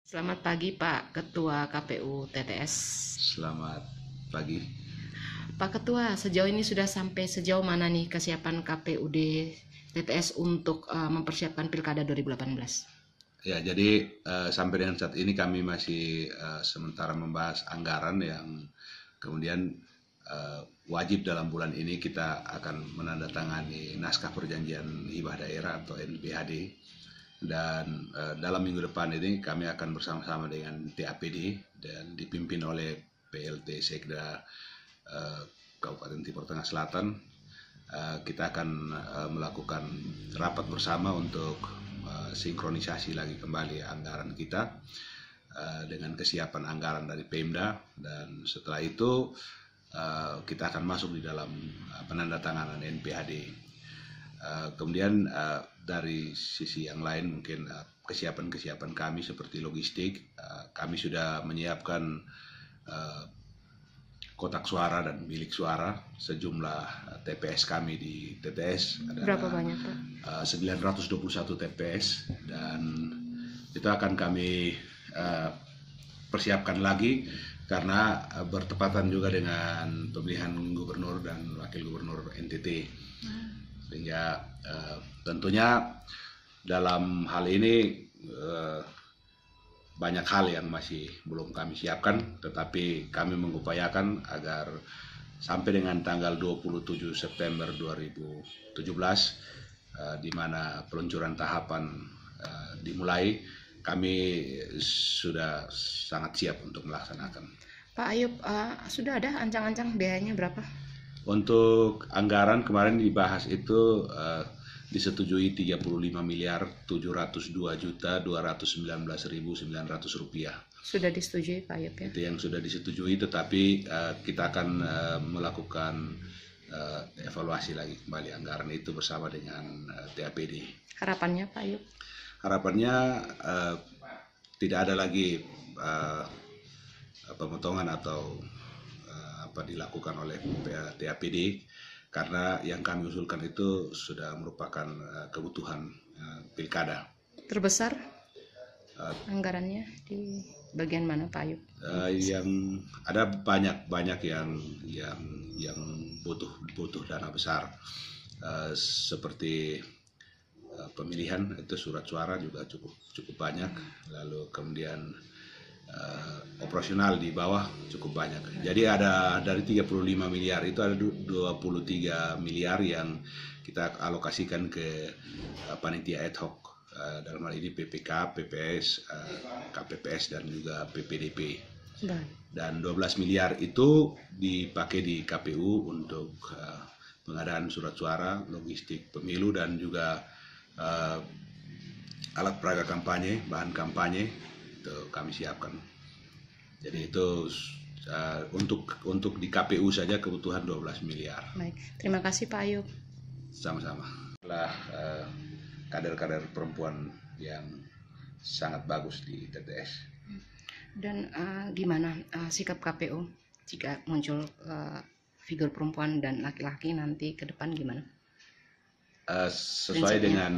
Selamat pagi Pak Ketua KPU TTS. Selamat pagi. Pak Ketua, sejauh ini sudah sampai sejauh mana nih kesiapan KPUD TTS untuk mempersiapkan Pilkada 2018? Ya, jadi sampai dengan saat ini kami masih sementara membahas anggaran yang kemudian wajib dalam bulan ini kita akan menandatangani naskah perjanjian hibah daerah atau NPHD, dan dalam minggu depan ini kami akan bersama-sama dengan TAPD dan dipimpin oleh PLT Sekda Kabupaten Timur Tengah Selatan. Kita akan melakukan rapat bersama untuk sinkronisasi lagi kembali anggaran kita dengan kesiapan anggaran dari Pemda, dan setelah itu kita akan masuk di dalam penandatanganan NPHD. Kemudian dari sisi yang lain mungkin kesiapan kami seperti logistik, kami sudah menyiapkan kotak suara dan bilik suara sejumlah TPS kami di TTS. Berapa banyak Pak? 921 TPS, dan itu akan kami persiapkan lagi karena bertepatan juga dengan pemilihan gubernur dan wakil gubernur NTT. Sehingga tentunya dalam hal ini banyak hal yang masih belum kami siapkan, tetapi kami mengupayakan agar sampai dengan tanggal 27 September 2017 di mana peluncuran tahapan dimulai, kami sudah sangat siap untuk melaksanakan. Pak Ayub, sudah ada ancang-ancang biayanya berapa? Untuk anggaran kemarin dibahas itu disetujui 35.702.219.900 rupiah. Sudah disetujui Pak Ayub ya? Itu yang sudah disetujui, tetapi kita akan melakukan evaluasi lagi kembali anggaran itu bersama dengan TAPD. Harapannya Pak Ayub? Harapannya tidak ada lagi pemotongan atau apa dilakukan oleh TAPD, karena yang kami usulkan itu sudah merupakan kebutuhan pilkada. Terbesar anggarannya di bagian mana Pak Ayub? Yang ada banyak yang butuh dana besar, seperti pemilihan itu surat suara juga cukup banyak, lalu kemudian operasional di bawah cukup banyak. Jadi ada dari 35 miliar itu ada 23 miliar yang kita alokasikan ke panitia ad hoc, dalam hal ini PPK, PPS, KPPS dan juga PPDP. Dan 12 miliar itu dipakai di KPU untuk pengadaan surat suara, logistik pemilu, dan juga alat peraga kampanye, bahan kampanye itu kami siapkan. Jadi itu untuk di KPU saja kebutuhan 12 miliar. Baik, terima kasih Pak Ayub. Sama-sama. Setelah kader-kader perempuan yang sangat bagus di TTS. Dan gimana sikap KPU jika muncul figur perempuan dan laki-laki nanti ke depan gimana? Sesuai dengan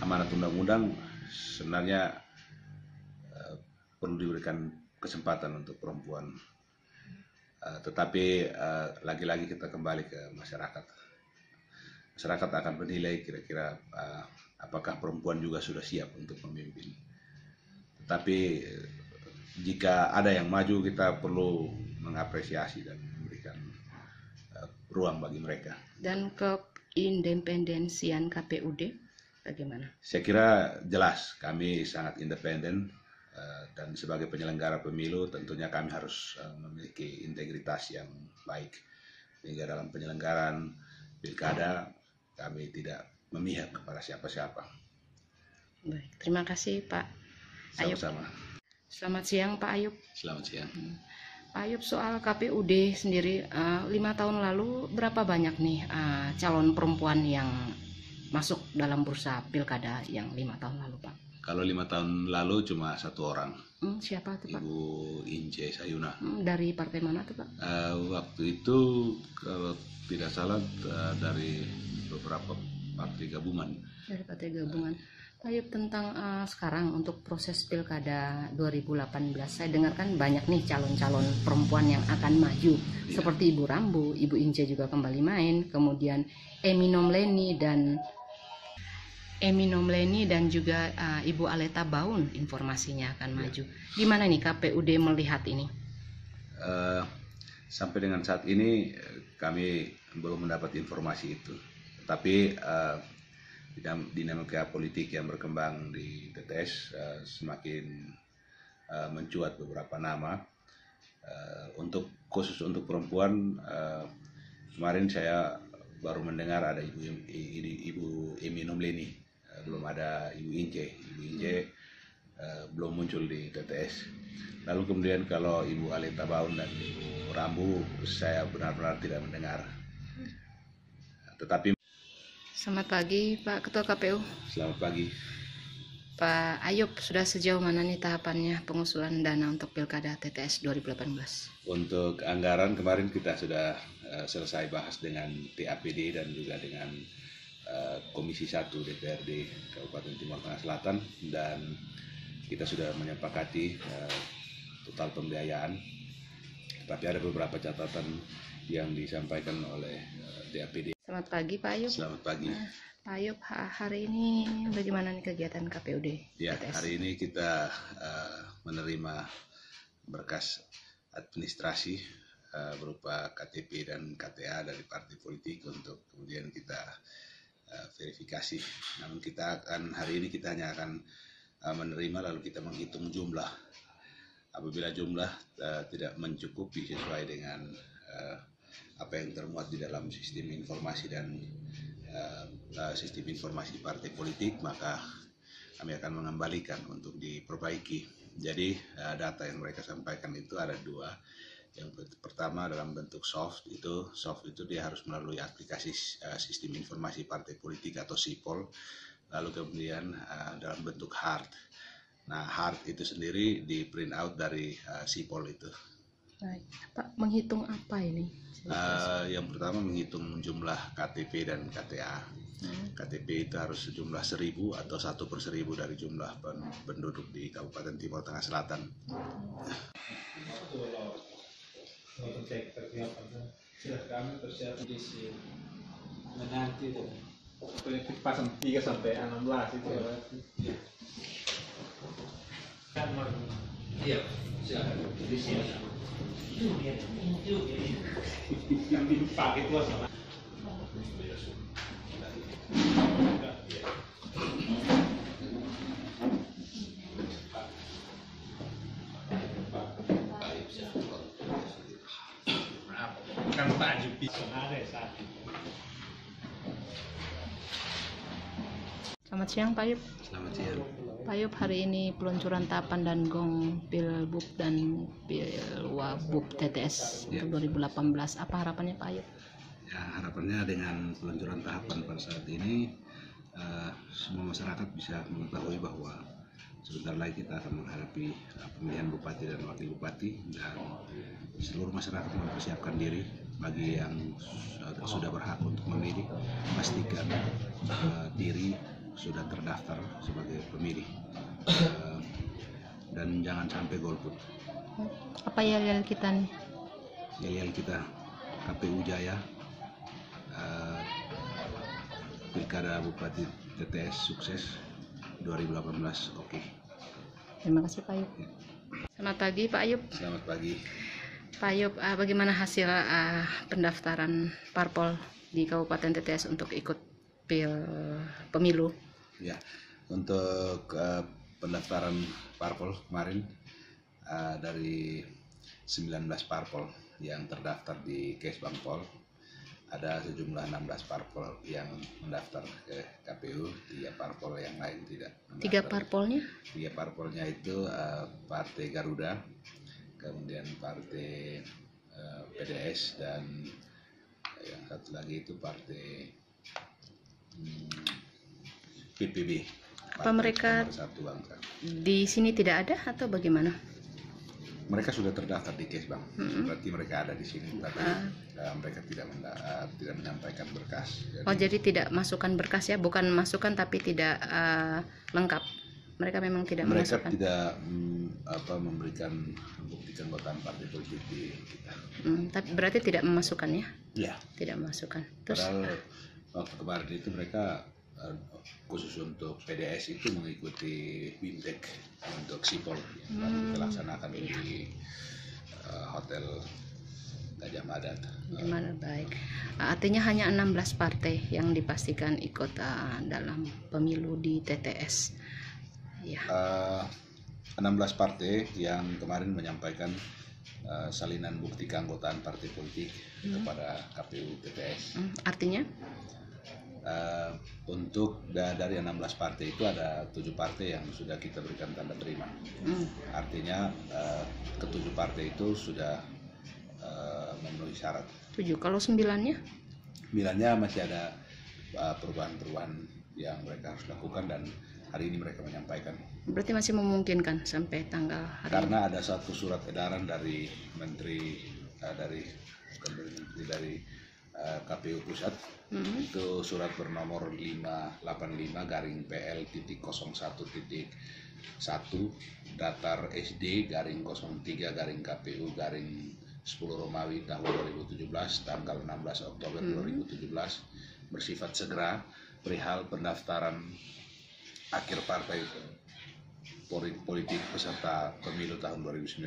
amanat undang-undang, sebenarnya perlu diberikan kesempatan untuk perempuan, tetapi lagi-lagi kita kembali ke masyarakat. Masyarakat akan menilai kira-kira apakah perempuan juga sudah siap untuk memimpin. Tetapi jika ada yang maju, kita perlu mengapresiasi dan memberikan ruang bagi mereka. Dan keindependensian KPUD bagaimana? Saya kira jelas kami sangat independen, dan sebagai penyelenggara pemilu tentunya kami harus memiliki integritas yang baik, sehingga dalam penyelenggaraan pilkada kami tidak memihak kepada siapa-siapa. Baik, terima kasih Pak Ayub. Sama-sama. Selamat siang Pak Ayub. Selamat siang. Pak Ayub, soal KPUD sendiri 5 tahun lalu berapa banyak nih calon perempuan yang masuk dalam bursa pilkada yang 5 tahun lalu Pak? Kalau 5 tahun lalu cuma satu orang. Siapa tuh Pak? Ibu Ince Sayuna. Dari partai mana tuh Pak? Waktu itu kalau tidak salah dari beberapa partai gabungan. Dari partai gabungan. Pak Ayub, tentang sekarang untuk proses pilkada 2018, saya dengarkan banyak nih calon-calon perempuan yang akan maju, seperti Ibu Rambu, Ibu Ince juga kembali main, kemudian Emi Nomleni dan juga Ibu Aleta Baun informasinya akan maju. Gimana nih KPUD melihat ini? Sampai dengan saat ini kami belum mendapat informasi itu. Tapi dinamika politik yang berkembang di TTS semakin mencuat beberapa nama. Khusus untuk perempuan, kemarin saya baru mendengar ada Ibu Emi Nomleni, belum ada Ibu Ince. Ibu Ince belum muncul di TTS. Lalu kemudian kalau Ibu Aleta Baun dan Ibu Rambu, saya benar-benar tidak mendengar. Tetapi Selamat pagi Pak Ketua KPU. Selamat pagi. Pak Ayub, sudah sejauh mana nih tahapannya pengusulan dana untuk Pilkada TTS 2018? Untuk anggaran kemarin kita sudah selesai bahas dengan TAPD dan juga dengan Komisi 1 DPRD Kabupaten Timur Tengah Selatan, dan kita sudah menyepakati total pembiayaan. Tetapi ada beberapa catatan yang disampaikan oleh TAPD. Selamat pagi Pak Ayub. Selamat pagi. Pak Ayub, hari ini bagaimana nih kegiatan KPUD? Ya, TTS? hari ini kita menerima berkas administrasi berupa KTP dan KTA dari partai politik untuk kemudian kita verifikasi. Namun hari ini kita hanya akan menerima, lalu kita menghitung jumlah. Apabila jumlah tidak mencukupi sesuai dengan apa yang termuat di dalam sistem informasi dan sistem informasi partai politik, maka kami akan mengembalikan untuk diperbaiki. Jadi data yang mereka sampaikan itu ada dua. Yang pertama dalam bentuk soft itu dia harus melalui aplikasi sistem informasi partai politik atau SIPOL. Lalu kemudian dalam bentuk hard. Nah, hard itu sendiri di print out dari SIPOL itu. Baik. Pak, menghitung apa ini? Yang pertama menghitung jumlah KTP dan KTA. KTP itu harus sejumlah 1000 atau 1/1000 dari jumlah penduduk di Kabupaten Timur Tengah Selatan. Sudah kami persiapkan di sini menanti itu pasang 3 sampai 16 itu. Iya, silakan di sini. Yang dipakai itu sama. Kan Pak Jupi ada saat itu. Selamat siang Pak Ayub. Selamat siang. Pak Ayub, hari ini peluncuran tahapan dan gong Pilbub dan Pilwabub TTS untuk 2018. Apa harapannya Pak Ayub? Ya, harapannya dengan peluncuran tahapan pada saat ini semua masyarakat bisa mengetahui bahwa sebentar lagi kita akan menghadapi pemilihan bupati dan wakil bupati, dan seluruh masyarakat mempersiapkan diri. Bagi yang sudah berhak untuk memilih, pastikan diri sudah terdaftar sebagai pemilih, dan jangan sampai golput. Apa yel-yel kita nih? Yel-yel kita KPU Jaya, Pilkada Bupati TTS sukses 2018. Oke. Terima kasih Pak Ayub. Selamat pagi Pak Ayub. Selamat pagi. Pak Ayub, bagaimana hasil pendaftaran parpol di Kabupaten TTS untuk ikut pemilu? Ya, untuk pendaftaran parpol kemarin dari 19 parpol yang terdaftar di Kesbangpol, ada sejumlah 16 parpol yang mendaftar ke KPU, 3 parpol yang lain tidak mendaftar. 3 parpolnya? 3 parpolnya itu Partai Garuda, kemudian Partai PDS, dan yang satu lagi itu Partai PPB. Apa mereka Satu Bangsa. di sini tidak ada atau bagaimana? Mereka sudah terdaftar di Kesbang, berarti mereka ada di sini, tapi mereka tidak menyampaikan berkas. Jadi tidak masukkan berkas ya, bukan masukkan tapi tidak lengkap. Mereka memang tidak Mereka memasukkan. tidak memberikan bukti keanggotaan partai politik di kita. Tapi berarti tidak memasukkan ya? Ya. Tidak memasukkan. Terus Padahal waktu kemarin itu mereka khusus untuk PDS itu mengikuti BIMTEK untuk Sipol yang kita laksanakan di Hotel Gajah Mada. gimana? Baik. Artinya hanya 16 partai yang dipastikan ikut dalam pemilu di TTS. Ya. 16 partai yang kemarin menyampaikan salinan bukti keanggotaan partai politik kepada KPU TTS. Artinya Untuk dari 16 partai itu ada 7 partai yang sudah kita berikan tanda terima. Artinya ke-7 partai itu sudah memenuhi syarat. 7. Kalau 9-nya? 9-nya masih ada perubahan-perubahan yang mereka harus lakukan dan hari ini mereka menyampaikan. Berarti masih memungkinkan sampai tanggal hari Karena ada satu surat edaran dari KPU Pusat, itu surat bernomor 585-PL.01.1 datar SD /03-KPU-10 Romawi tahun 2017 tanggal 16 Oktober 2017 bersifat segera perihal pendaftaran akhir partai politik peserta pemilu tahun 2019.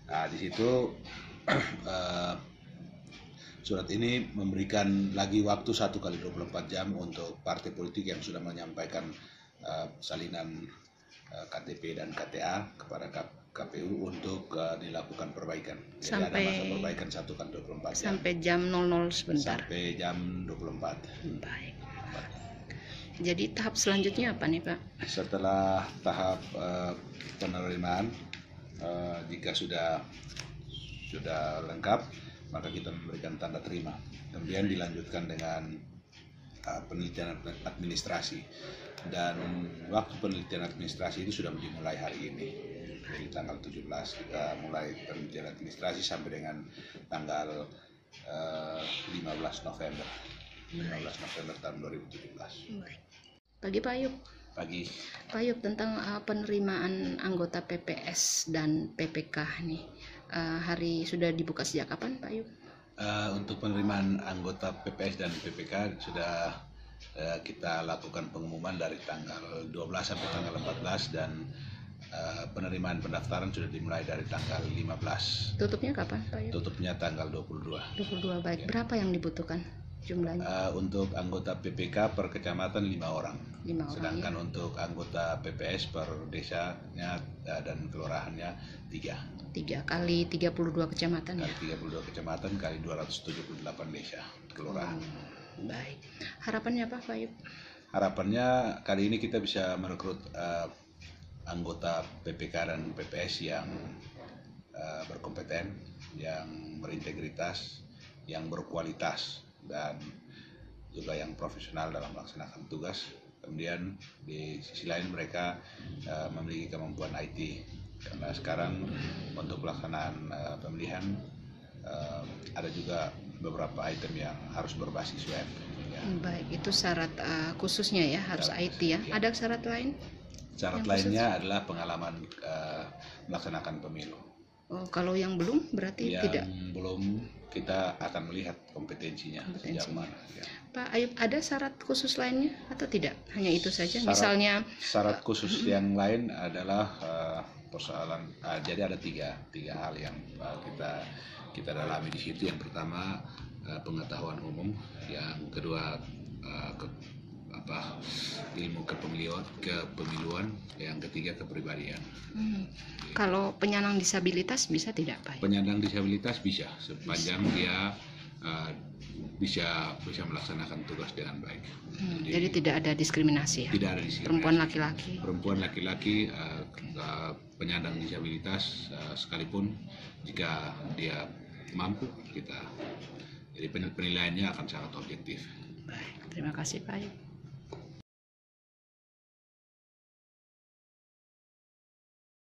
Nah, di situ surat ini memberikan lagi waktu 1 kali 24 jam untuk partai politik yang sudah menyampaikan salinan KTP dan KTA kepada KPU untuk dilakukan perbaikan. Jadi ada masa perbaikan 1 kali 24 jam. sampai jam 00 sebentar. Sampai jam 24. Baik. Jadi tahap selanjutnya apa nih Pak? Setelah tahap penerimaan, jika sudah lengkap, maka kita memberikan tanda terima. Kemudian dilanjutkan dengan penelitian administrasi. Dan waktu penelitian administrasi itu sudah dimulai hari ini. Jadi tanggal 17 kita mulai penelitian administrasi sampai dengan tanggal 15 November. 15 November tahun 2017. Pagi Pak Ayub. Pagi. Pak Ayub, tentang penerimaan anggota PPS dan PPK nih. Hari sudah dibuka sejak kapan Pak Ayub? Untuk penerimaan anggota PPS dan PPK sudah kita lakukan pengumuman dari tanggal 12 sampai tanggal 14 dan penerimaan pendaftaran sudah dimulai dari tanggal 15. Tutupnya kapan Pak Ayub? Tutupnya tanggal 22. 22, baik. Berapa yang dibutuhkan jumlahnya? Untuk anggota PPK per kecamatan 5 orang. 5 orang. Sedangkan untuk anggota PPS per desanya dan kelurahannya 3. 3 kali 32 kecamatan ya? Kali 32 kecamatan kali 278 desa kelurahan. Baik. Harapannya apa Pak Ayub? Harapannya kali ini kita bisa merekrut anggota PPK dan PPS yang berkompeten, yang berintegritas, yang berkualitas, dan juga yang profesional dalam melaksanakan tugas. Kemudian di sisi lain mereka memiliki kemampuan IT, karena sekarang untuk pelaksanaan pemilihan ada juga beberapa item yang harus berbasis web. Ya. Baik, itu syarat khususnya ya, harus Syarat IT ya. khusus, ya. Ada syarat lain? Syarat lainnya adalah pengalaman melaksanakan pemilu. Oh, kalau yang belum berarti Yang tidak. belum, kita akan melihat kompetensinya sejauh mana. Ya. Pak Ayub, ada syarat khusus lainnya atau tidak? Hanya itu saja. Misalnya Syarat khusus yang lain adalah persoalan. Jadi ada tiga hal yang kita dalami di situ. Yang pertama pengetahuan umum, yang kedua ilmu kepemiluan, yang ketiga kepribadian. kalau penyandang disabilitas bisa tidak Pak? Penyandang disabilitas bisa, sepanjang dia bisa melaksanakan tugas dengan baik. Jadi tidak ada diskriminasi ya? Tidak ada diskriminasi. Perempuan laki-laki? Penyandang disabilitas sekalipun jika dia mampu, jadi penilaiannya akan sangat objektif. Baik, terima kasih Pak Ayub.